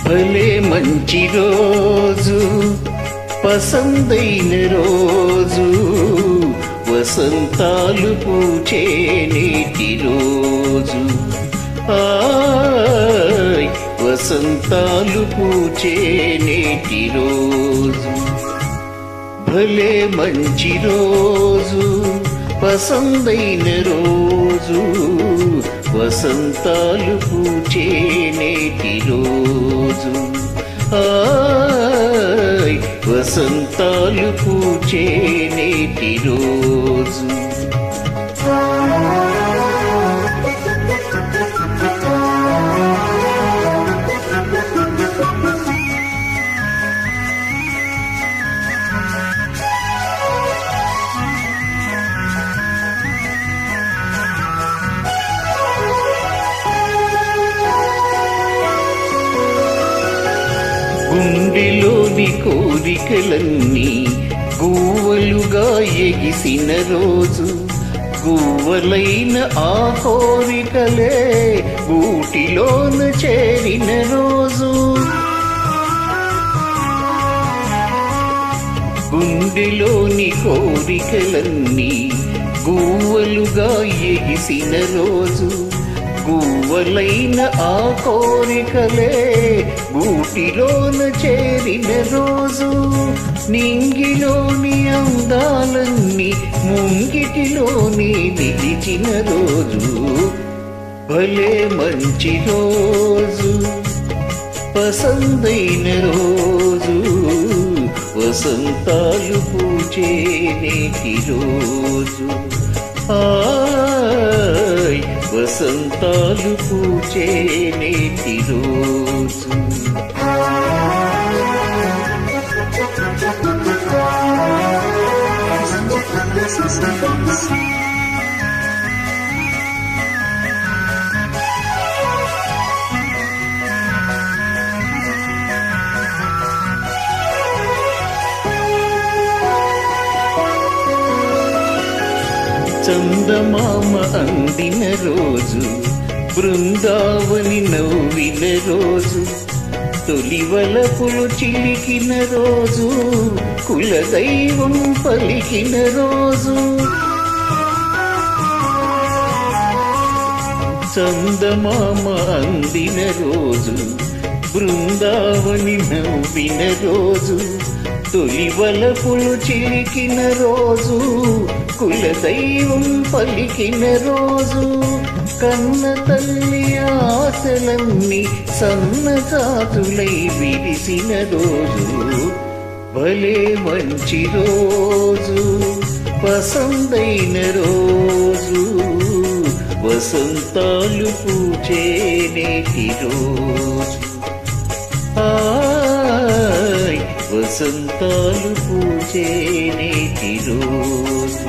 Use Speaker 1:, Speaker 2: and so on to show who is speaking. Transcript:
Speaker 1: భలే మంచి రోజు, పసందైన రోజు, వసంతాలు పూచే నేటి రోజు. ఆయ్ వసంతాలు పూచే నేటి రోజు. భలే మంచి రోజు, పసందైన రోజు, వసంతాలు పూచే నేటి రోజు. ఆయ్ వసంతాలు పూచే నేటి రోజు. గుండెలోని కోరికలన్నీ గువ్వలుగా ఎగిసిన రోజు, గువ్వలైన ఆ కోరికలే గూటిలోన చేరిన రోజు. గుండెలోని కోరికలన్నీ గువ్వలుగా ఎగిసిన రోజు, గువ్వలైన ఆ కోరికలే గూటిలోన చేరిన రోజు. నింగిలోని అందాలన్నీ ముంగిటిలోని నిలిచిన రోజు. భలే మంచి రోజు, పసందైన రోజు, వసంతాలు పూచే నేటి రోజు. ఆయ్ వసంతాలు పూచే నేటి రోజు. చందమామ అందిన రోజు, బృందావని నవ్విన రోజు, తొలివలపులు చిలికిన రోజు, కులదైవం పలికిన రోజు. చందమామ అందిన రోజు, బృందావని నవ్విన రోజు, తొలివలపులు చిలికిన రోజు, కులదైవం పలికిన రోజు. కన్న తల్లి ఆశలన్నీ సన్నజాతులై విరిసిన రోజు. భలే మంచి రోజు, పసందైన రోజు, వసంతాలు పూచే నేటి రోజు. ఆయ్ వసంతాలు పూచే నేటి రోజు.